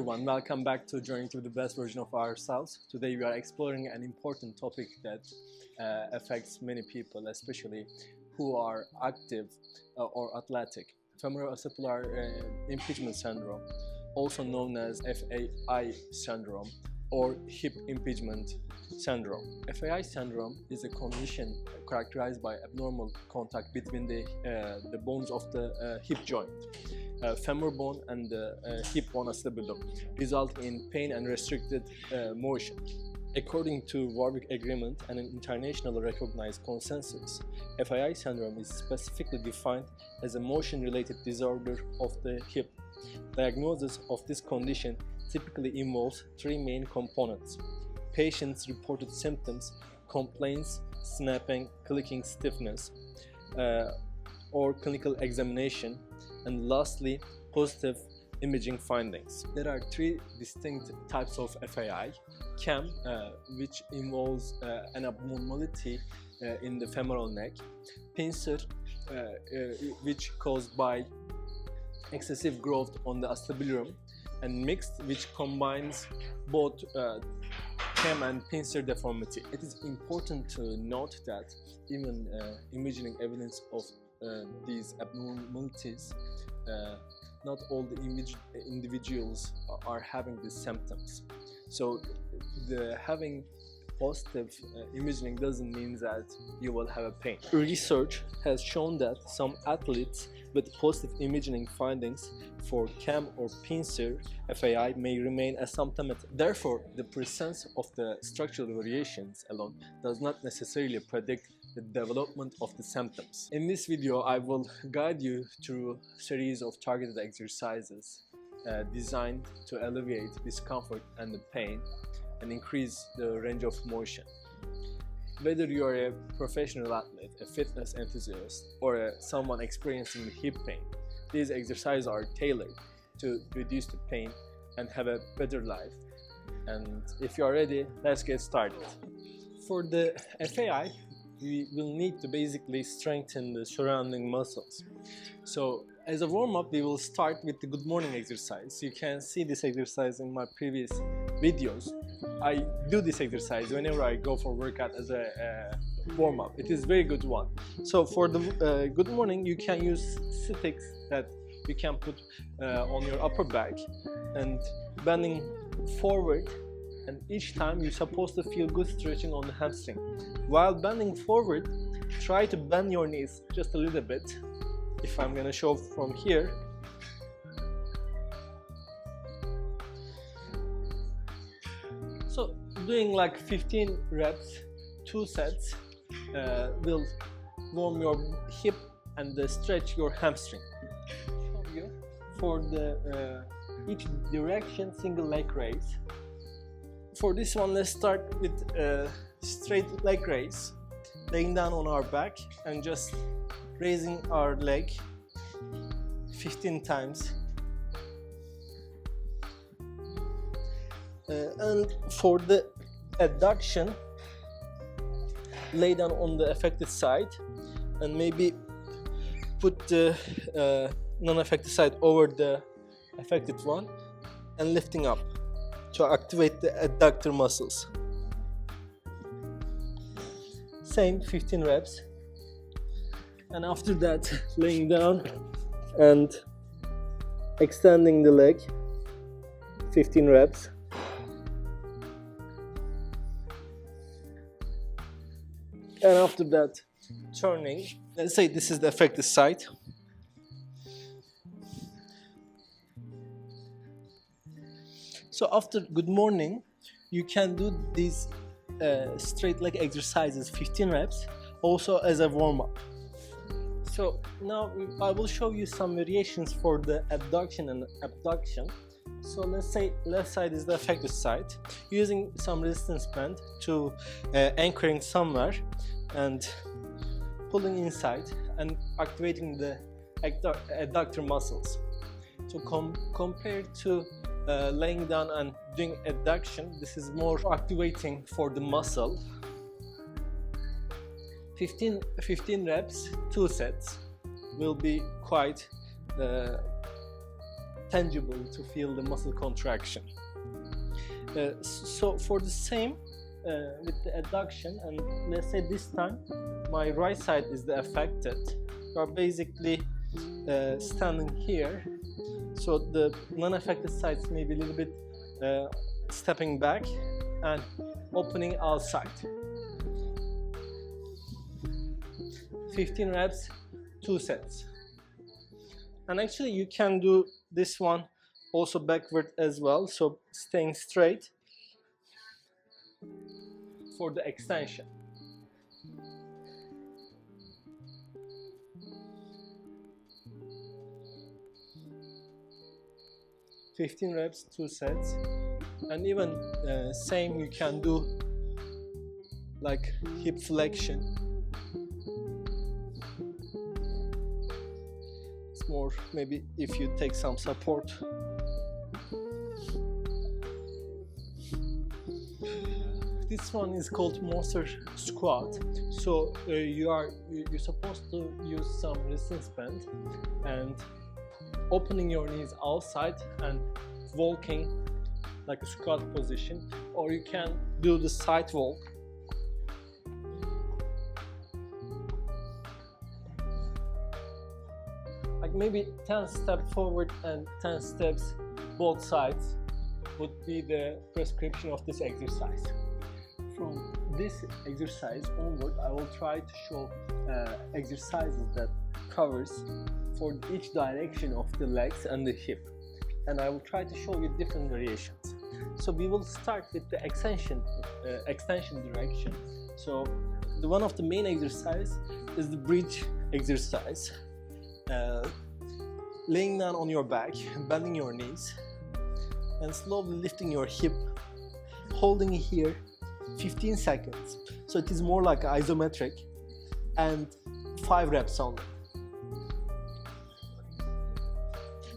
everyone, welcome back to Journey to the Best Version of Ourselves. Today we are exploring an important topic that affects many people, especially who are active or athletic. Femoral impingement syndrome, also known as FAI syndrome or hip impingement syndrome. FAI syndrome is a condition characterized by abnormal contact between the bones of the hip joint. Femur bone and the hip bone acetabulum result in pain and restricted motion. According to Warwick Agreement and an internationally recognized consensus, FAI syndrome is specifically defined as a motion-related disorder of the hip. Diagnosis of this condition typically involves three main components: patient's reported symptoms, complaints, snapping, clicking stiffness, or clinical examination, and lastly, positive imaging findings. There are three distinct types of FAI. CAM, which involves an abnormality in the femoral neck. Pincer, which caused by excessive growth on the acetabulum. And mixed, which combines both CAM and pincer deformity. It is important to note that even imaging evidence of these abnormalities, not all the individuals are having these symptoms. So having positive imaging doesn't mean that you will have a pain. Research has shown that some athletes with positive imaging findings for CAM or pincer FAI may remain asymptomatic. Therefore, the presence of the structural variations alone does not necessarily predict the development of the symptoms. In this video, I will guide you through a series of targeted exercises designed to alleviate discomfort and the pain and increase the range of motion. Whether you are a professional athlete, a fitness enthusiast, or someone experiencing hip pain, these exercises are tailored to reduce the pain and have a better life. And if you are ready, let's get started. For the FAI, we will need to basically strengthen the surrounding muscles. So as a warm-up, we will start with the good morning exercise. You can see this exercise in my previous videos. I do this exercise whenever I go for workout as a warm-up. It is a very good one. So for the good morning, you can use sticks that you can put on your upper back and bending forward, and each time you're supposed to feel good stretching on the hamstring. While bending forward, try to bend your knees just a little bit. If I'm gonna show from here, so doing like 15 reps, 2 sets will warm your hip and stretch your hamstring. For the each direction single leg raise. For this one, let's start with straight leg raise, laying down on our back and just raising our leg 15 times. And for the adduction, lay down on the affected side and maybe put the non-affected side over the affected one and lifting up to activate the adductor muscles. Same 15 reps. And after that, laying down and extending the leg, 15 reps. And after that, turning. Let's say this is the affected side. So after good morning, you can do these straight leg exercises, 15 reps, also as a warm-up. So now I will show you some variations for the adduction and abduction. So let's say left side is the affected side, using some resistance band to anchoring somewhere and pulling inside and activating the adductor muscles. So compared to laying down and doing adduction, this is more activating for the muscle. 15 reps, 2 sets will be quite tangible to feel the muscle contraction. So for the same with the adduction, and let's say this time my right side is the affected, you are basically standing here, so the non-affected sides may be a little bit stepping back and opening outside. 15 reps, 2 sets. And actually you can do this one also backward as well, so staying straight for the extension. (15 reps, 2 sets), and even same you can do like hip flexion. It's more maybe if you take some support. This one is called monster squat. So you're supposed to use some resistance band and opening your knees outside and walking like a squat position, or you can do the side walk. Like maybe 10 steps forward and 10 steps both sides would be the prescription of this exercise. From this exercise onward, I will try to show exercises that covers for each direction of the legs and the hip, and I will try to show you different variations. So we will start with the extension direction. So one of the main exercise is the bridge exercise. Laying down on your back, bending your knees, and slowly lifting your hip, holding it here 15 seconds. So it is more like isometric, and 5 reps only.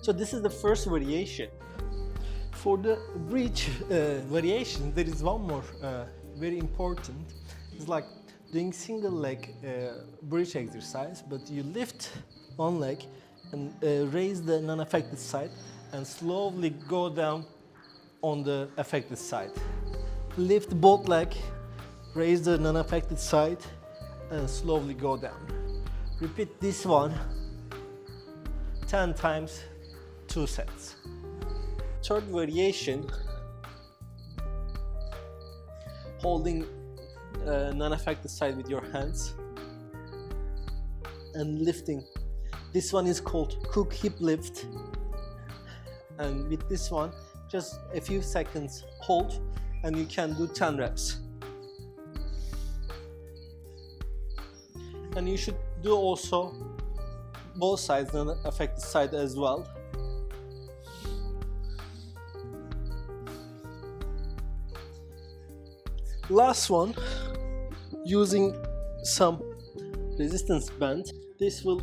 So this is the first variation. For the bridge variation, there is one more very important. It's like doing single leg bridge exercise, but you lift one leg and raise the non-affected side and slowly go down on the affected side. Lift both legs, raise the non-affected side and slowly go down. Repeat this one 10 times, 2 sets. Third variation, holding non-affected side with your hands and lifting. This one is called cook hip lift, and with this one just a few seconds hold and you can do 10 reps. And you should do also both sides, non-affected side as well. Last one, using some resistance band. This will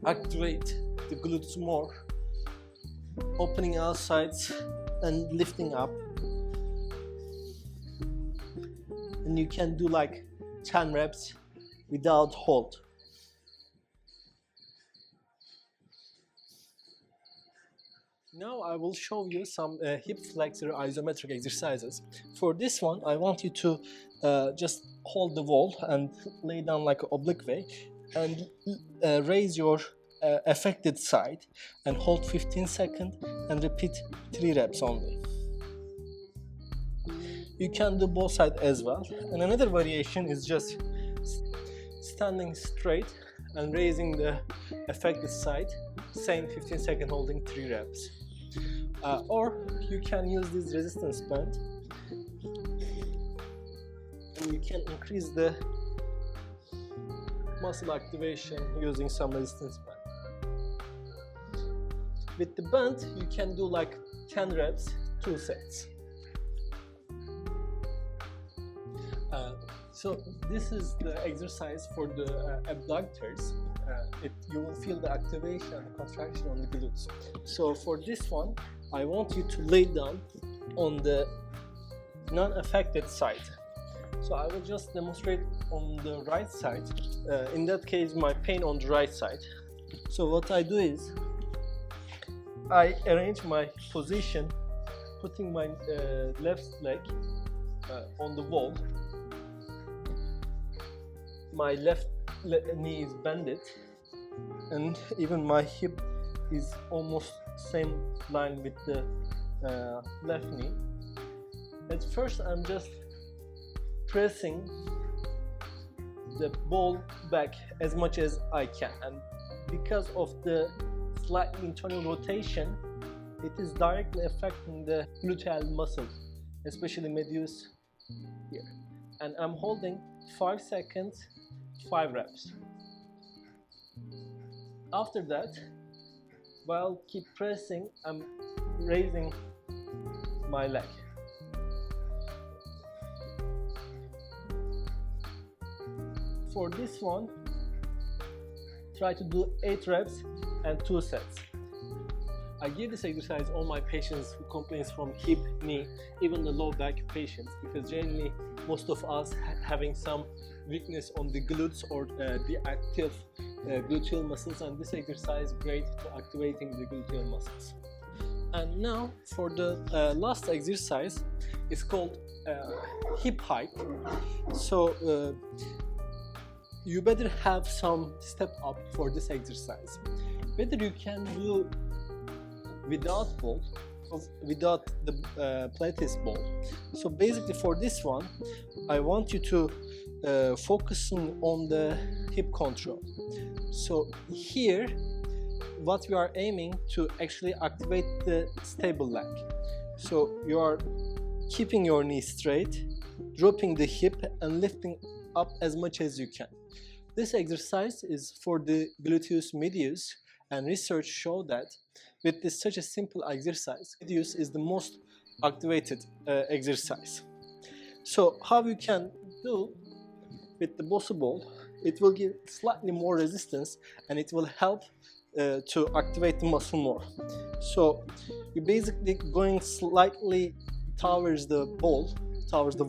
activate the glutes more, opening outsides and lifting up. And you can do like 10 reps without hold. Now I will show you some hip flexor isometric exercises. For this one, I want you to just hold the wall and lay down like an oblique way and raise your affected side and hold 15 seconds and repeat 3 reps only. You can do both sides as well. And another variation is just standing straight and raising the affected side, same 15 seconds holding 3 reps. Or you can use this resistance band and you can increase the muscle activation using some resistance band. With the band, you can do like 10 reps, 2 sets. So this is the exercise for the abductors. You will feel the activation and contraction on the glutes. So for this one, I want you to lay down on the non-affected side. So I will just demonstrate on the right side. In that case, my pain on the right side. So what I do is I arrange my position, putting my left leg on the wall. My left knee is bended, and even my hip is almost same line with the left knee. At first I'm just pressing the ball back as much as I can, and because of the slight internal rotation, it is directly affecting the gluteal muscle, especially medius here. And I'm holding 5 seconds, 5 reps. After that, while keep pressing, I'm raising my leg. For this one, try to do 8 reps and 2 sets. I give this exercise all my patients who complain from hip, knee, even the low back patients, because generally most of us having some weakness on the glutes or the active gluteal muscles, and this exercise is great to activating the gluteal muscles. And now for the last exercise, it's called hip hike. So you better have some step up for this exercise. Whether you can do without ball or without the pilates ball. So basically for this one, I want you to focusing on the hip control. So here, what we are aiming to actually activate the stable leg. So you are keeping your knee straight, dropping the hip and lifting up as much as you can. This exercise is for the gluteus medius, and research show that with this such a simple exercise, medius is the most activated exercise. So how you can do with the Bosu ball, it will give slightly more resistance and it will help to activate the muscle more. So you're basically going slightly towards the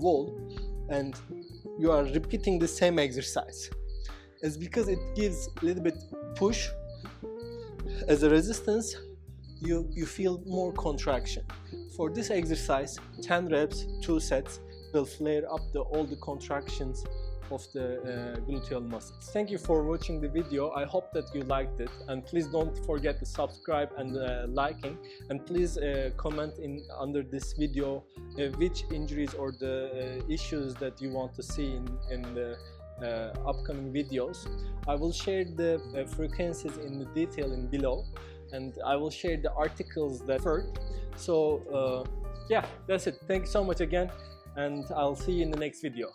wall, and you are repeating the same exercise. It's because it gives a little bit push as a resistance, you feel more contraction. For this exercise, 10 reps, 2 sets will flare up all the contractions of the gluteal muscles. Thank you for watching the video. I hope that you liked it, and please don't forget to subscribe and liking, and please comment under this video which injuries or the issues that you want to see in the upcoming videos. I will share the frequencies in the detail below, and I will share the articles that referred. So yeah, that's it. Thank you so much again, and I'll see you in the next video.